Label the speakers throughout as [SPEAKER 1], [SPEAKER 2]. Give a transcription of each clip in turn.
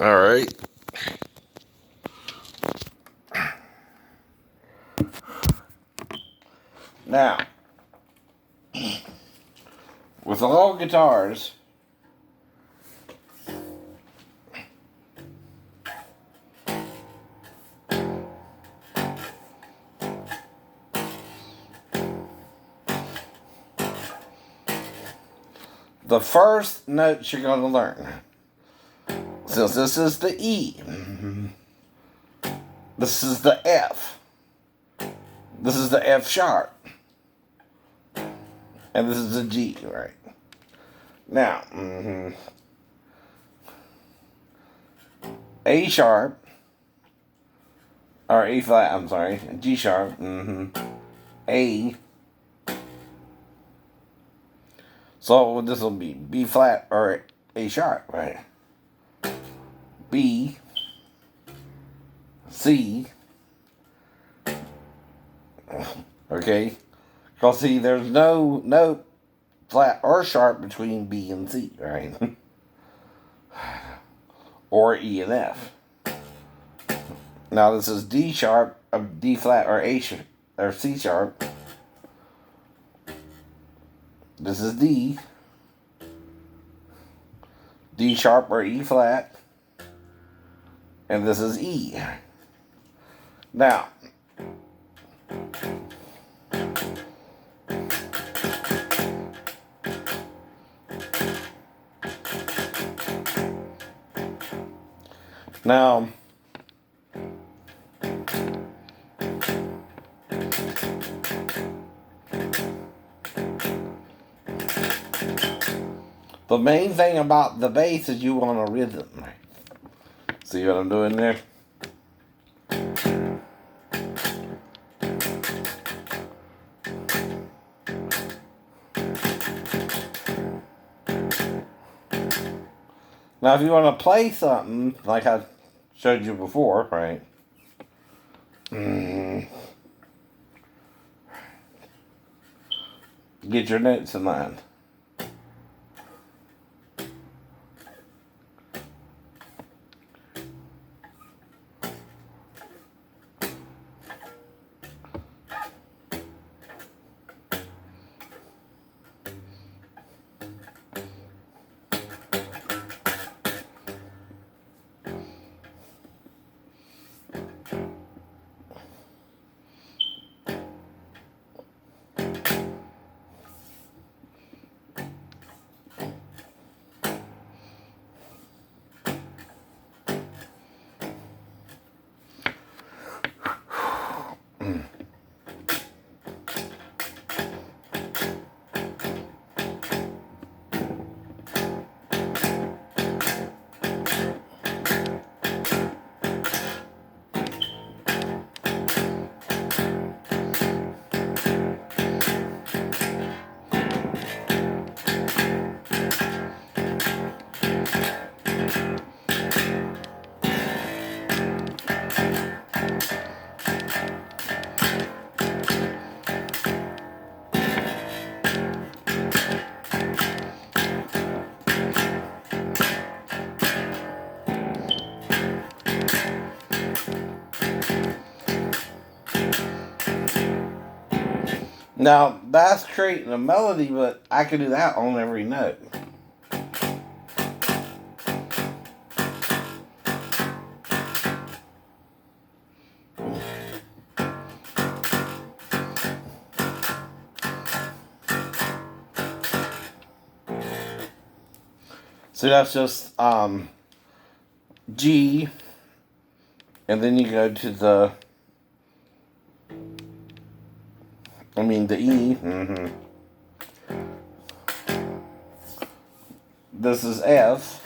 [SPEAKER 1] All right. Now, with all guitars, the first notes you're going to learn, since this is the E, this is the F, this is the F sharp, and this is the G, right? Now, A sharp, or A flat, I'm sorry, G sharp, A. So this will be B flat or A sharp, right? B, C, okay? Because see, there's no note flat or sharp between B and C, right? Or E and F. Now this is D sharp, D flat or or C sharp. This is D, D sharp or E flat, and this is E. Now, now, the main thing about the bass is you want a rhythm. See what I'm doing there? Now, if you want to play something, like I showed you before, right? Get your notes in line. Now, that's creating a melody, but I can do that on every note. So that's just G, and then you go to the E. This is F.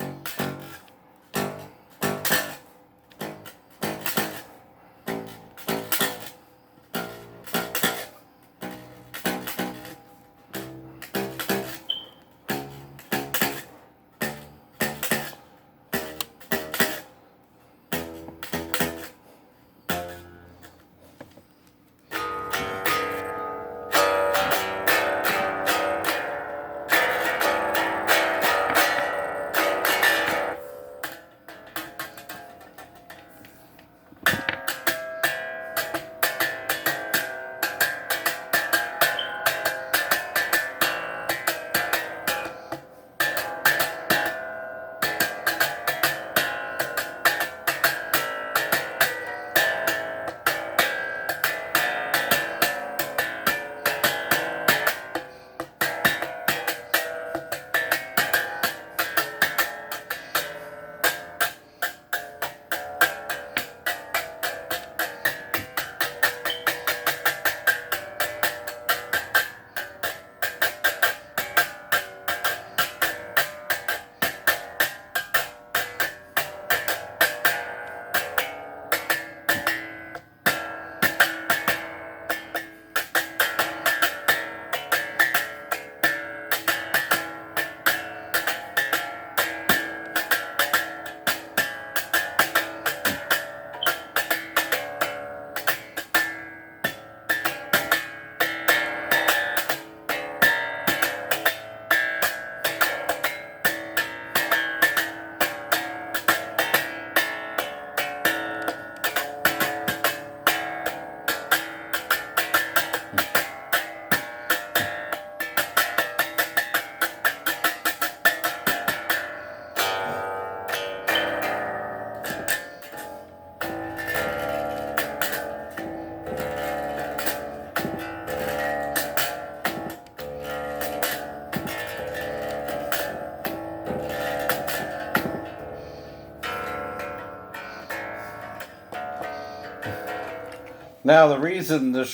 [SPEAKER 1] Now, the reason the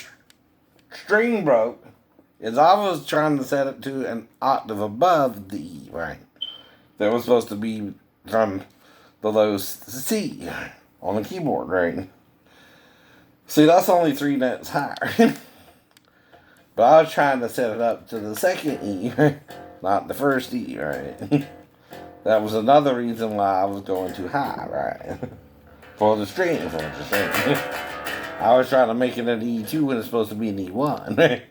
[SPEAKER 1] string broke is I was trying to set it to an octave above the E, right? That was supposed to be from the low C on the keyboard, right? See, that's only 3 notes higher. But I was trying to set it up to the second E, not the first E, right? That was another reason why I was going too high, right? For the string, for the string. I was trying to make it an E2 when it's supposed to be an E1, right?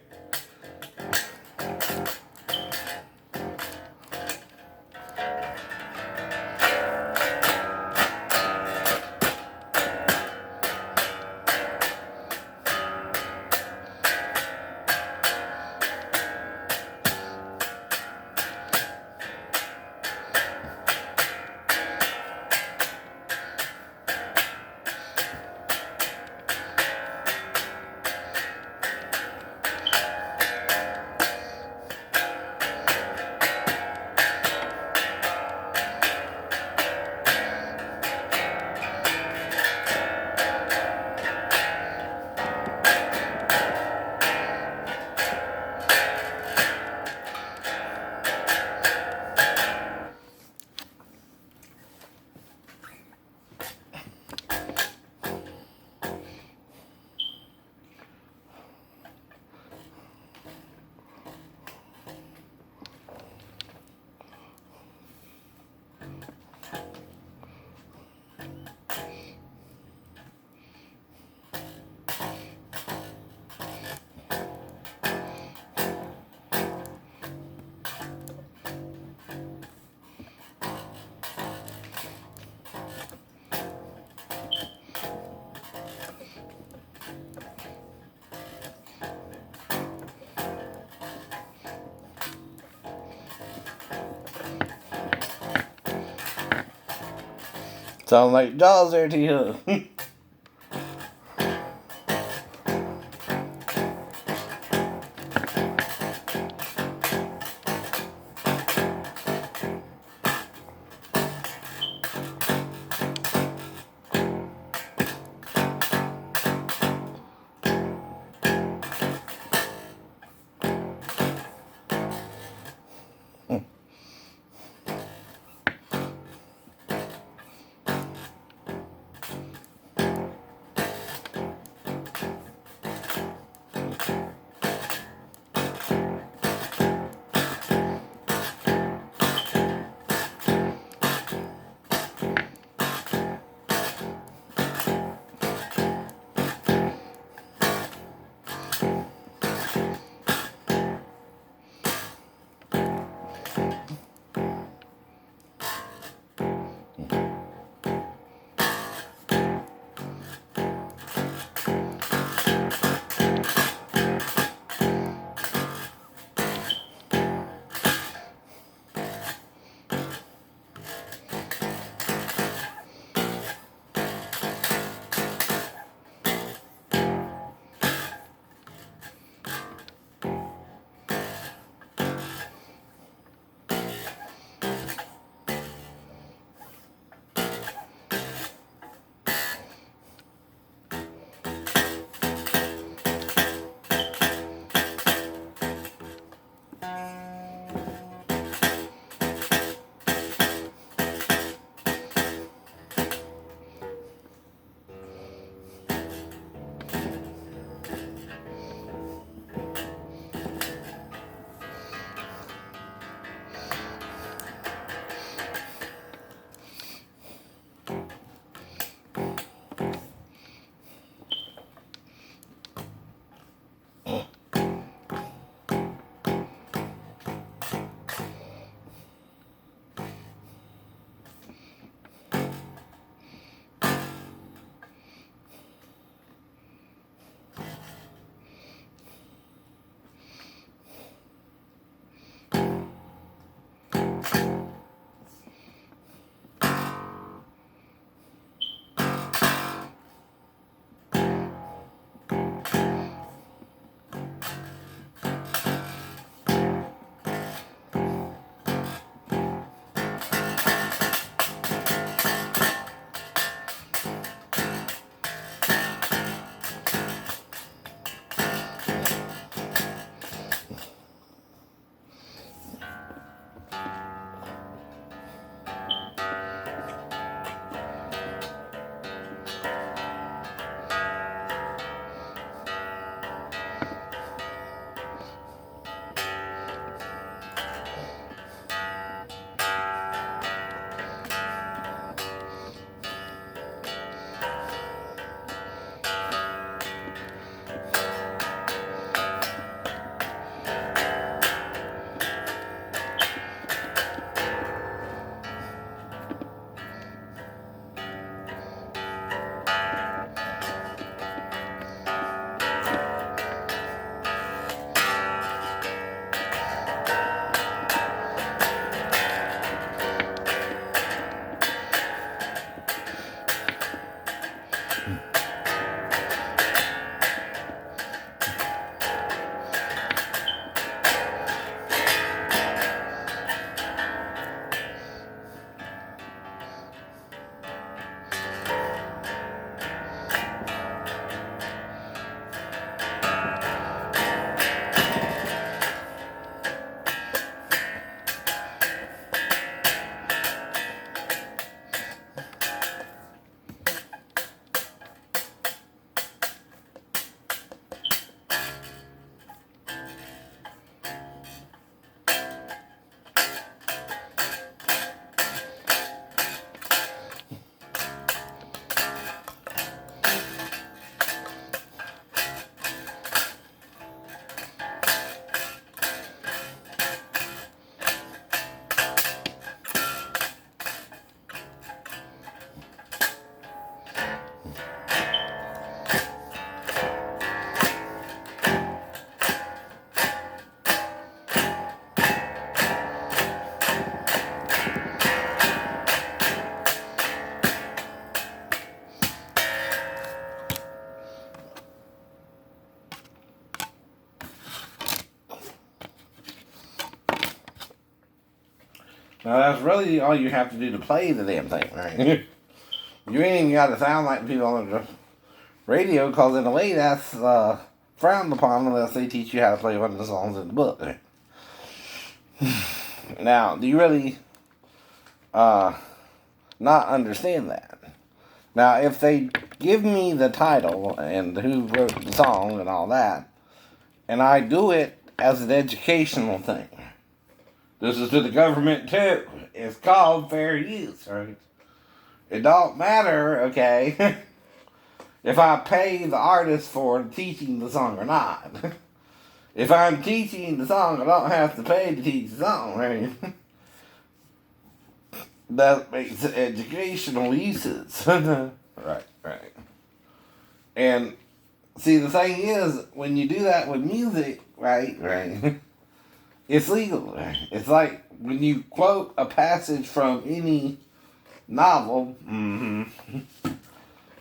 [SPEAKER 1] Sound like Jaws there to you. that's really all you have to do to play the damn thing, right? You ain't even got to sound like people on the radio, because in a way that's frowned upon unless they teach you how to play one of the songs in the book. Now, do you really not understand that? Now, if they give me the title and who wrote the song and all that, and I do it as an educational thing, this is to the government too. It's called fair use, right? It don't matter, okay, if I pay the artist for teaching the song or not. If I'm teaching the song, I don't have to pay to teach the song, right? That makes it educational uses. Right. And see, the thing is, when you do that with music, right, it's legal. Right? It's like when you quote a passage from any novel,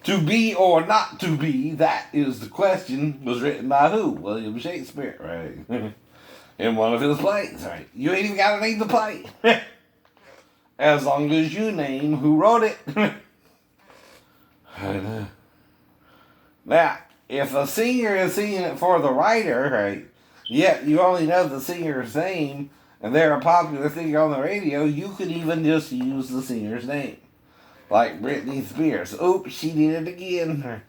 [SPEAKER 1] to be or not to be, that is the question, was written by who? William Shakespeare, right? In one of his plays, right? You ain't even got to name the play. As long as you name who wrote it. Now, if a singer is singing it for the writer, right, yet you only know the singer's name, and they're a popular singer on the radio, you could even just use the singer's name. Like Britney Spears. Oops, she did it again.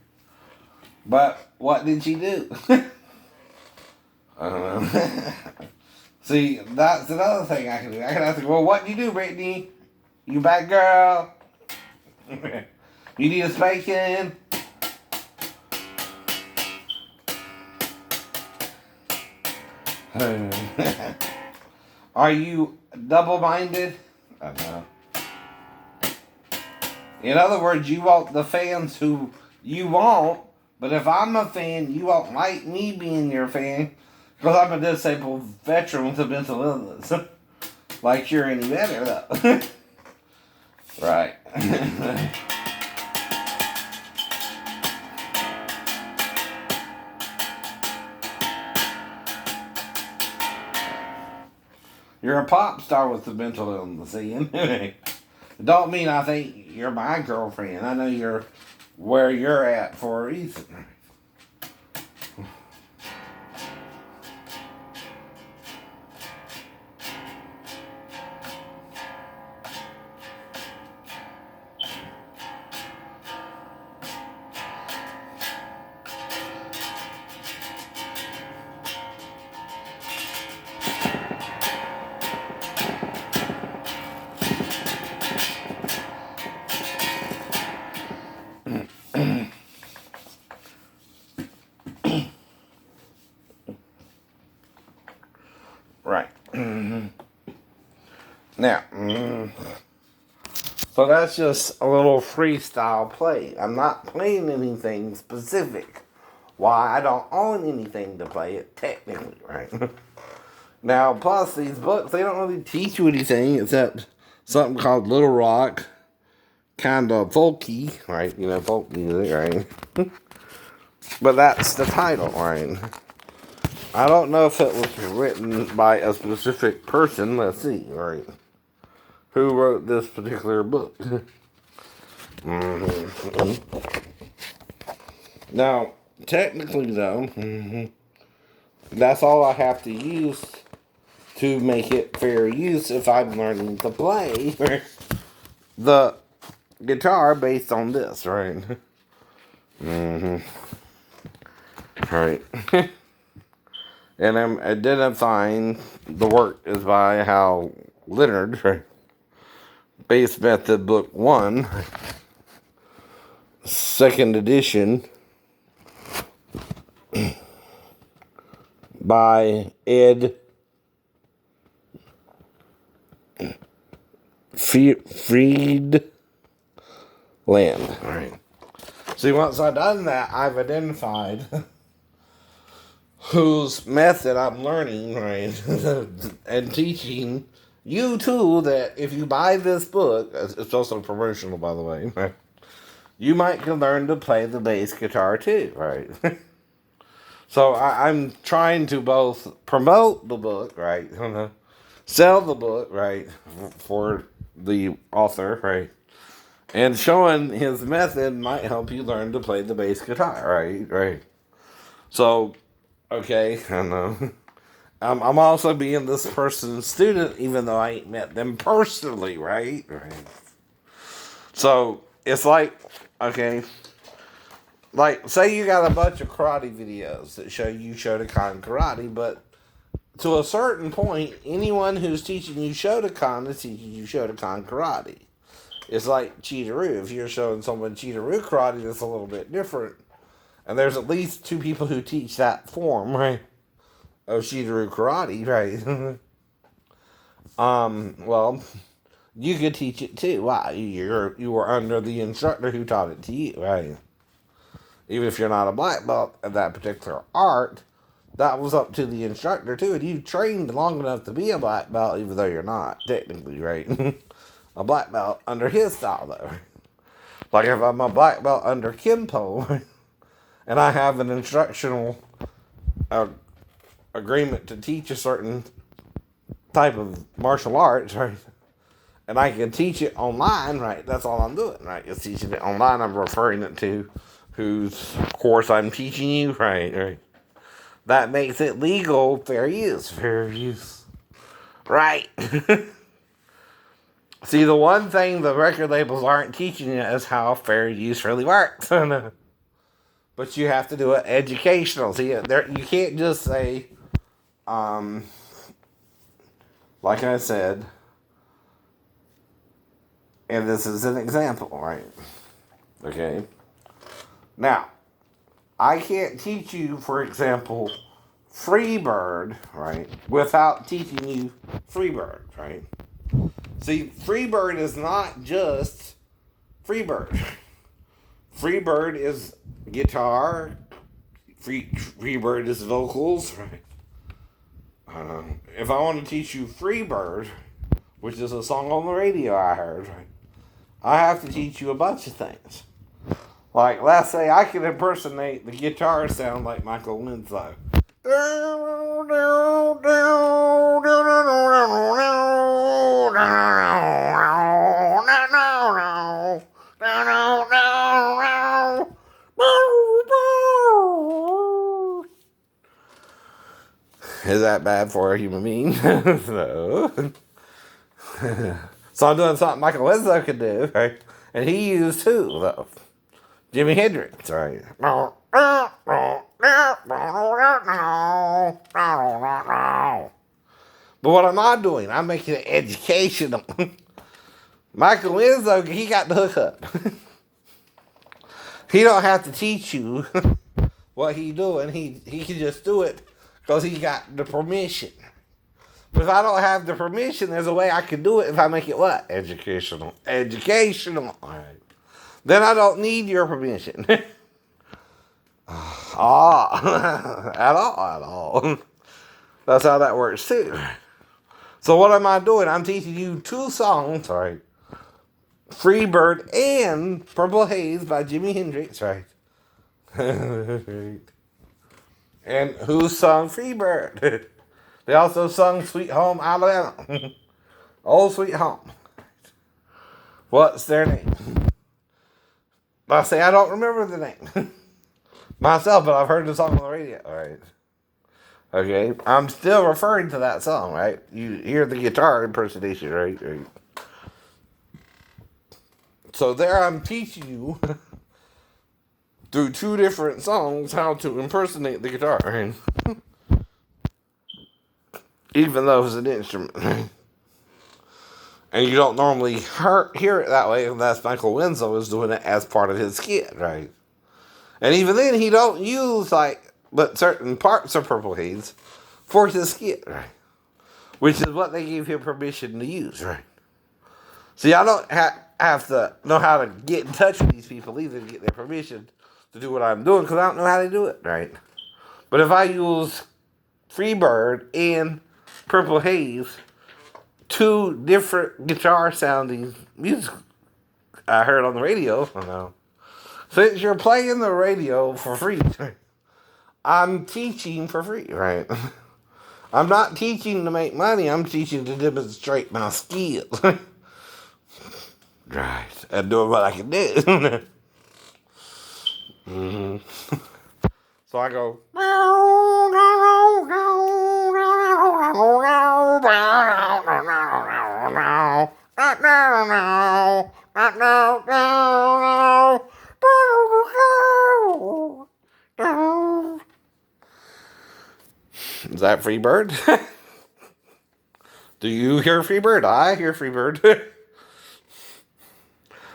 [SPEAKER 1] But what did she do? I don't know. See, that's another thing I can do. I can ask, well, what did you do, Britney? You bad girl? You need a spanking? Are you double-minded? I don't know. In other words, you want the fans who you want, but if I'm a fan, you won't like me being your fan, because I'm a disabled veteran with a mental illness. Like you're any better, though. Right. You're a pop star with a mental illness, Ian. It don't mean I think you're my girlfriend. I know you're where you're at for a reason. Right. Now, so that's just a little freestyle play. I'm not playing anything specific. Why? I don't own anything to play it, technically, right? Now, plus these books, they don't really teach you anything except something called Little Rock, kind of folky, right? You know, folk music, right? But that's the title, right? I don't know if it was written by a specific person. Let's see, right? Who wrote this particular book? Now, technically, though, that's all I have to use to make it fair use if I'm learning to play the guitar based on this, right? Right. And I'm identifying the work is by Hal Leonard, right? Bass Method Book 1, 2nd edition, by Ed Friedland. Right. See, once I've done that, I've identified whose method I'm learning, right, and teaching you too that if you buy this book, it's also promotional, by the way, right, you might can learn to play the bass guitar too, right? So I'm trying to both promote the book, right, sell the book, right, for the author, right? And showing his method might help you learn to play the bass guitar, right? Right. So, okay, I know. I'm also being this person's student, even though I ain't met them personally, right? Right. So, it's like, okay, like, say you got a bunch of karate videos that show you Shotokan karate, but to a certain point, anyone who's teaching you Shotokan is teaching you Shotokan karate. It's like Cheateroo. If you're showing someone Cheateroo karate, that's a little bit different. And there's at least two people who teach that form, right? Of Cheateroo karate, right? Well, you could teach it too. Why? You were under the instructor who taught it to you, right? Even if you're not a black belt at that particular art, that was up to the instructor too. And you trained long enough to be a black belt, even though you're not technically, right? A black belt under his style, though. Like if I'm a black belt under Kimpo, and I have an instructional agreement to teach a certain type of martial arts, right? And I can teach it online, right? That's all I'm doing, right? Is teaching it online. I'm referring it to whose course I'm teaching you, right? Right. That makes it legal, fair use, right? See, the one thing the record labels aren't teaching you is how fair use really works. But you have to do it educational. See, you can't just say, like I said, and this is an example, right? Okay. Now, I can't teach you, for example, Freebird, right, without teaching you Freebird, right? See, Freebird is not just Freebird. Freebird is guitar. Freebird is vocals, right? If I want to teach you Freebird, which is a song on the radio I heard, right, I have to teach you a bunch of things. Like, let's say I can impersonate the guitar sound like Michael Winslow. Is that bad for a human being? No. So I'm doing something Michael Winslow could do, right? And he used who, though? Jimi Hendrix, right? But what am I doing? I'm making it educational. Michael Winslow, he got the hookup. He don't have to teach you what he doing. He can just do it because he got the permission. But if I don't have the permission, there's a way I can do it if I make it what? Educational. Educational. All right. Then I don't need your permission. At all. That's how that works too. So what am I doing? I'm teaching you two songs, right? Freebird and Purple Haze by Jimi Hendrix, right? And who sung Freebird? They also sung Sweet Home Alabama. Old Sweet Home. What's their name? I say I don't remember the name myself, but I've heard the song on the radio. All right. Okay. I'm still referring to that song, right? You hear the guitar impersonation, right? Right. So there I'm teaching you through two different songs how to impersonate the guitar, right? Even though it's an instrument. And you don't normally hear it that way unless Michael Winslow is doing it as part of his skit, right? And even then, he don't use, but certain parts of Purple Haze for his skit, right? Which is what they gave him permission to use, right? See, I don't have to know how to get in touch with these people either to get their permission to do what I'm doing because I don't know how to do it, right? But if I use Freebird and Purple Haze, two different guitar sounding music I heard on the radio. I know. Since you're playing the radio for free, I'm teaching for free, right? I'm not teaching to make money. I'm teaching to demonstrate my skills. Right. And doing what I can do. hmm So I go. Is that Freebird? Do you hear Freebird? I hear Freebird.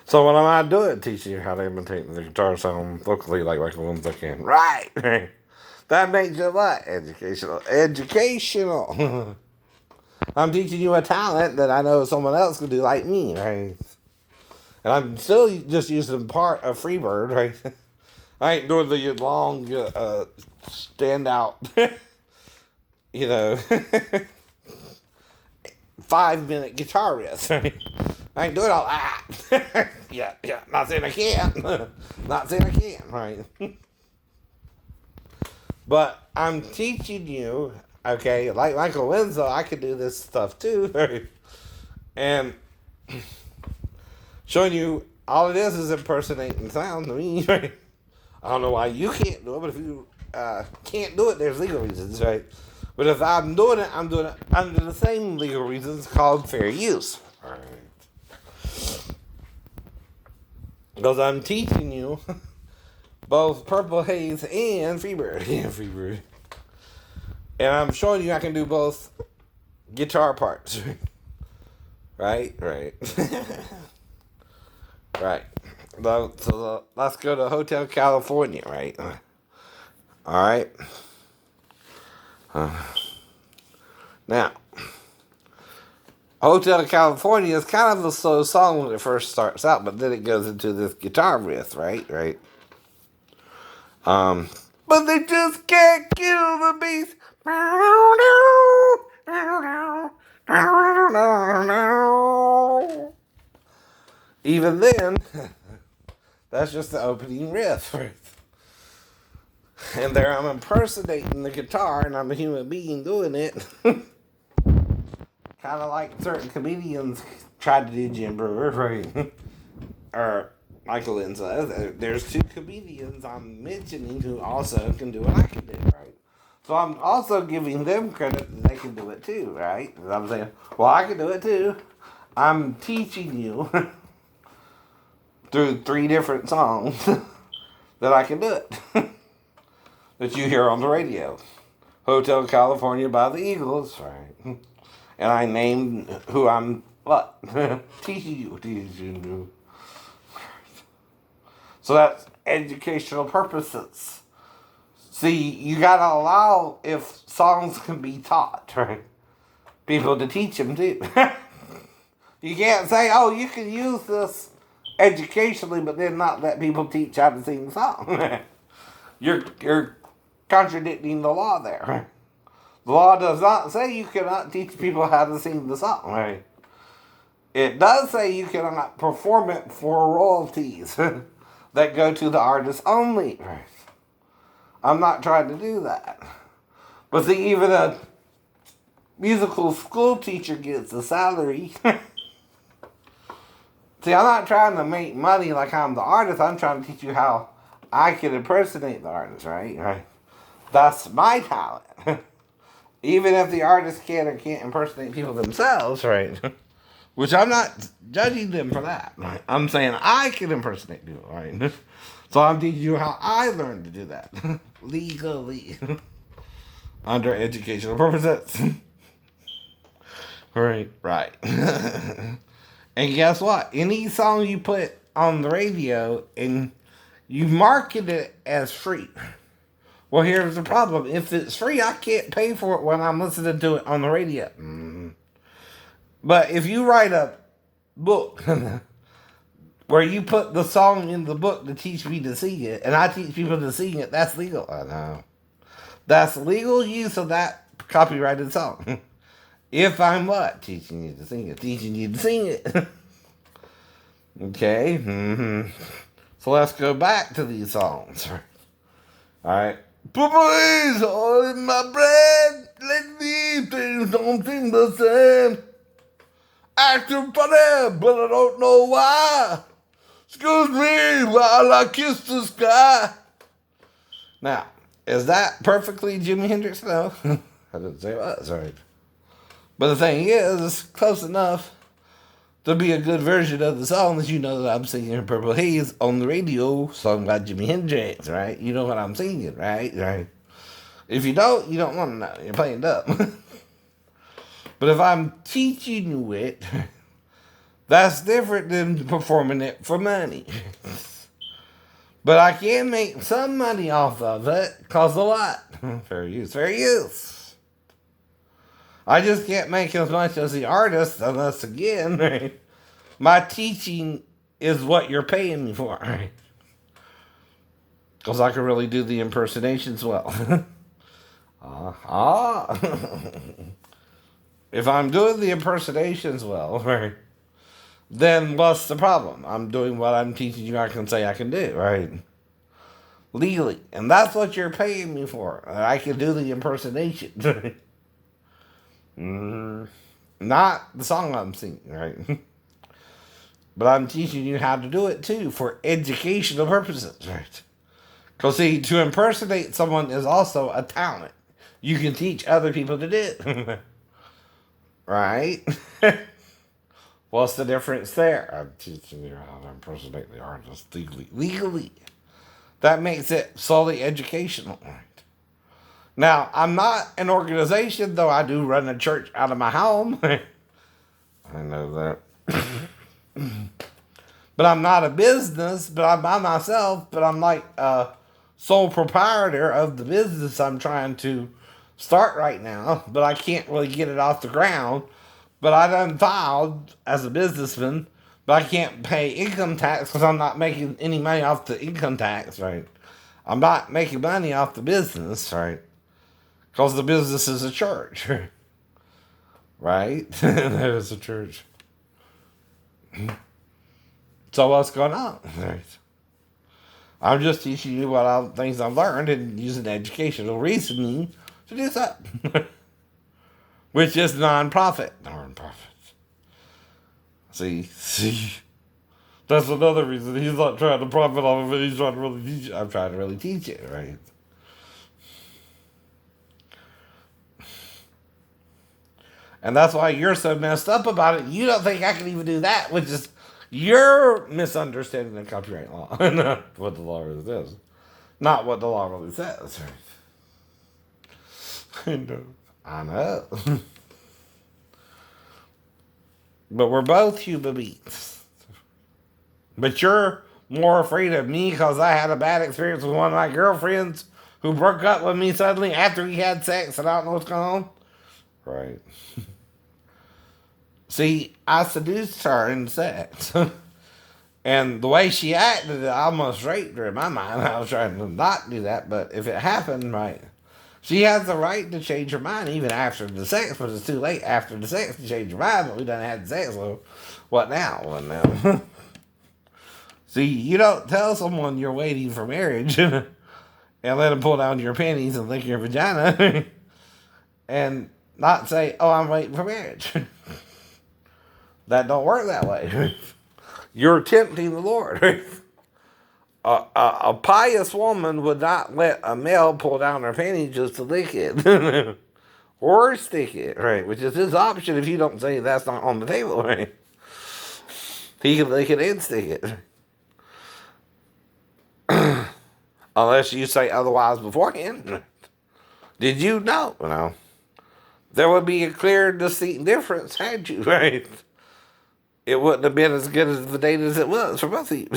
[SPEAKER 1] So what am I doing? Teaching you how to imitate the guitar sound locally like the ones I can. Right. That makes you what? Educational. Educational. I'm teaching you a talent that I know someone else could do like me, right? And I'm still just using part of Freebird, right? I ain't doing the long stand out, 5-minute guitar riff. Right? I ain't doing all that. yeah. Not saying I can't. Not saying I can't, right? But I'm teaching you, okay, like Michael Winslow, I can do this stuff too, right? And showing you all it is impersonating sound to me, right? I don't know why you can't do it, but if you can't do it, there's legal reasons, right? But if I'm doing it under the same legal reasons called fair use. Right. Because I'm teaching you both Purple Haze and Freebird. Yeah, Freebird. And I'm showing you I can do both guitar parts. Right? Right. So let's go to Hotel California, right? Alright. Now, Hotel California is kind of a slow song when it first starts out, but then it goes into this guitar riff, right? Right. But they just can't kill the beast. Even then, that's just the opening riff. And there I'm impersonating the guitar, and I'm a human being doing it. Kind of like certain comedians tried to do Jim Brewer, right? Or Michael Winslow. There's 2 comedians I'm mentioning who also can do what I can do, right? So I'm also giving them credit that they can do it too, right? And I'm saying, well, I can do it too. I'm teaching you through 3 different songs that I can do it. That you hear on the radio. Hotel California by the Eagles, right? And I named who I'm what? teaching you. So that's educational purposes. See, you gotta allow if songs can be taught, right? People to teach them too. You can't say, oh, you can use this educationally, but then not let people teach how to sing the song. You're contradicting the law there. The law does not say you cannot teach people how to sing the song, right? It does say you cannot perform it for royalties that go to the artist only, right? I'm not trying to do that. But see, even a musical school teacher gets a salary. See, I'm not trying to make money like I'm the artist. I'm trying to teach you how I can impersonate the artist, right? Right. That's my talent. Even if the artist can or can't impersonate people themselves, right? Which I'm not judging them for that. Right? I'm saying I can impersonate people, right? So I'm teaching you how I learned to do that. Legally. Under educational purposes. Right. And guess what? Any song you put on the radio and you market it as free. Well, here's the problem. If it's free, I can't pay for it when I'm listening to it on the radio. But if you write a book where you put the song in the book to teach me to sing it, and I teach people to sing it, that's legal. I know. That's legal use of that copyrighted song. If I'm what? Teaching you to sing it. Teaching you to sing it. Okay. So let's go back to these songs. Alright. Purple is all in my bread. Let me me, things don't seem the same. Acting funny, but I don't know why. Excuse me while I kiss the sky. Now, is that perfectly Jimi Hendrix? No. I didn't say it was, right? But the thing is, it's close enough to be a good version of the song that you know that I'm singing Purple Haze on the radio, sung by Jimi Hendrix, right? You know what I'm singing, right? Right. If you don't want to know. You're playing dumb. But if I'm teaching you it, that's different than performing it for money. But I can make some money off of it, cause a lot. Fair use, fair use. I just can't make as much as the artist unless, again, right, my teaching is what you're paying me for, right? Because I can really do the impersonations well. If I'm doing the impersonations well, right, then what's the problem? I'm doing what I'm teaching you I can say I can do, right? Legally. And that's what you're paying me for. I can do the impersonation. Not the song I'm singing, right? But I'm teaching you how to do it too for educational purposes, right? Because see, to impersonate someone is also a talent. You can teach other people to do it. Right? What's the difference there? I'm teaching you how to impersonate the artist legally. That makes it solely educational. Right? Now, I'm not an organization, though I do run a church out of my home. I know that. But I'm not a business, but I'm by myself, but I'm like a sole proprietor of the business I'm trying to start right now, but I can't really get it off the ground. But I done filed as a businessman, but I can't pay income tax because I'm not making any money off the income tax, right? I'm not making money off the business, right? Because the business is a church, right? That is a church. So what's going on? Right? I'm just teaching you things I've learned and using educational reasoning to do that. Which is non-profit. See, that's another reason. He's not trying to profit off of it. He's trying to really teach it. I'm trying to really teach it, right? And that's why you're so messed up about it. You don't think I can even do that, which is your misunderstanding of copyright law. Not what the law really says. Not what the law really says, right? I know. But we're both human beings. But you're more afraid of me because I had a bad experience with one of my girlfriends who broke up with me suddenly after we had sex and I don't know what's going on. Right. See, I seduced her in sex. And the way she acted, I almost raped her in my mind. I was trying to not do that, but if it happened, right, she has the right to change her mind even after the sex, but it's too late after the sex to change her mind, but we done had sex, so what now? What now? See, you don't tell someone you're waiting for marriage and let them pull down your panties and lick your vagina and not say, oh, I'm waiting for marriage. That don't work that way. You're tempting the Lord. A pious woman would not let a male pull down her panties just to lick it. Or stick it, right? Which is his option if you don't say that's not on the table, right? He can lick it and stick it. Unless you say otherwise beforehand. Did you know? No. There would be a clear, distinct difference had you, right? It wouldn't have been as good as the date as it was for both of you.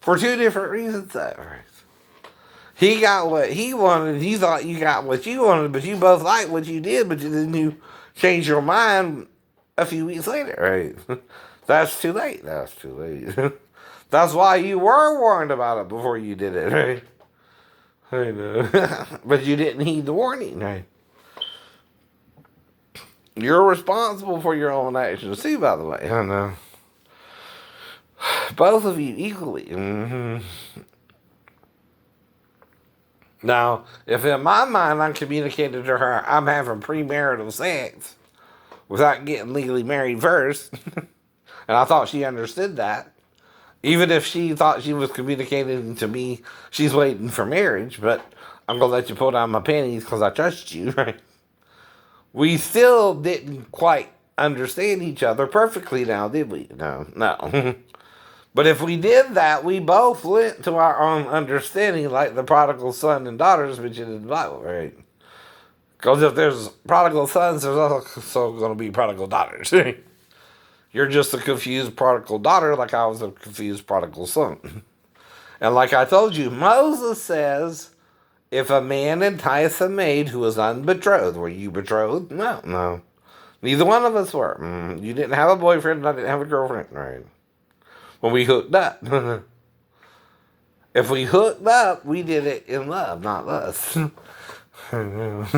[SPEAKER 1] For two different reasons, though, right? He got what he wanted, you thought you got what you wanted, but you both liked what you did, but then you changed your mind a few weeks later, right? That's too late. That's too late. That's why you were warned about it before you did it, right? I know. But you didn't heed the warning, right? You're responsible for your own actions, too, by the way. I know. Both of you equally. Mm-hmm. Now, if in my mind I communicated to her I'm having premarital sex without getting legally married first, and I thought she understood that, even if she thought she was communicating to me she's waiting for marriage, but I'm going to let you pull down my panties because I trust you, right? We still didn't quite understand each other perfectly now, did we? No, no. But if we did that, we both went to our own understanding, like the prodigal son and daughters mentioned in the Bible, right? Because if there's prodigal sons, there's also going to be prodigal daughters. You're just a confused prodigal daughter, like I was a confused prodigal son. And like I told you, Moses says, if a man entice a maid who is unbetrothed, were you betrothed? No, no. Neither one of us were. You didn't have a boyfriend, and I didn't have a girlfriend, right? When we hooked up. If we hooked up, we did it in love, not lust. Even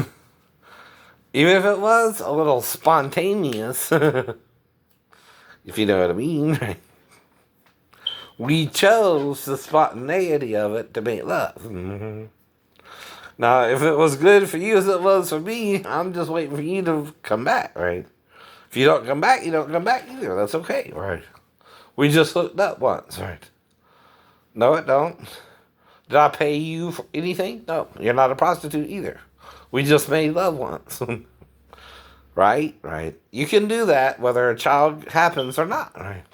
[SPEAKER 1] if it was a little spontaneous, if you know what I mean. We chose the spontaneity of it to make love. Now, if it was good for you as it was for me, I'm just waiting for you to come back, right? If you don't come back, you don't come back either. That's okay, right? We just hooked up once, right? No, it don't. Did I pay you for anything? No, you're not a prostitute either. We just made love once. Right? Right. You can do that whether a child happens or not, right?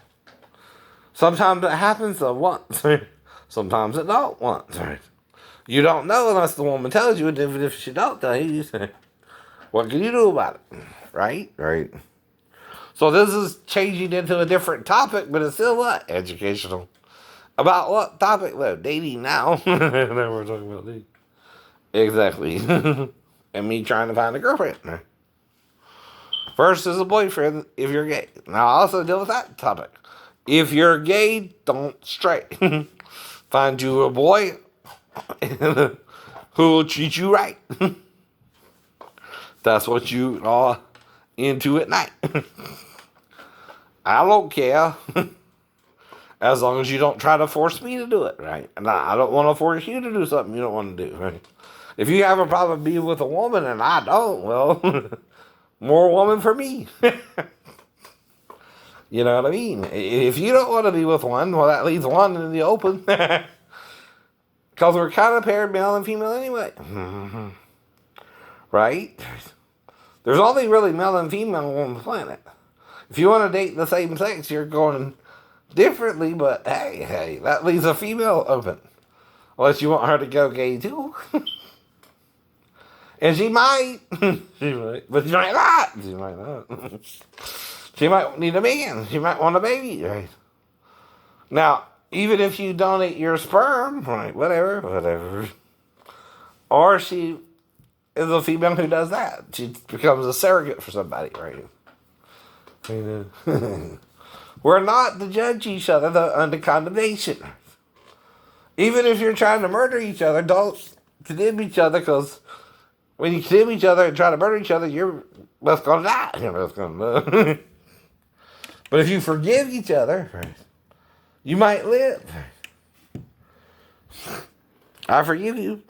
[SPEAKER 1] Sometimes it happens once, right? Sometimes it don't once, right? You don't know unless the woman tells you, and even if she don't tell you, what can you do about it? Right? Right. So this is changing into a different topic, but it's still what? Educational. About what topic though? Dating now. Now we're talking about dating. Exactly. And me trying to find a girlfriend. Versus a boyfriend if you're gay. Now I also deal with that topic. If you're gay, don't stray. Find you a boy who will treat you right. That's what you are into at night. I don't care. As long as you don't try to force me to do it, right? And I don't want to force you to do something you don't want to do, right? If you have a problem being with a woman and I don't, well, more woman for me. You know what I mean? If you don't want to be with one, well, that leaves one in the open. Because we're kind of paired male and female anyway. Right? There's only really male and female on the planet. If you want to date the same sex, you're going differently, but hey, that leaves a female open. Unless you want her to go gay too. And she might. She might. But she might not. She might not. She might need a man. She might want a baby, right? Now, even if you donate your sperm, right, whatever. Or she is a female who does that. She becomes a surrogate for somebody, right? We're not to judge each other under condemnation. Even if you're trying to murder each other, don't condemn each other, because when you condemn each other and try to murder each other, you're both going to die. You're both going to die. But if you forgive each other, you might live. I forgive you.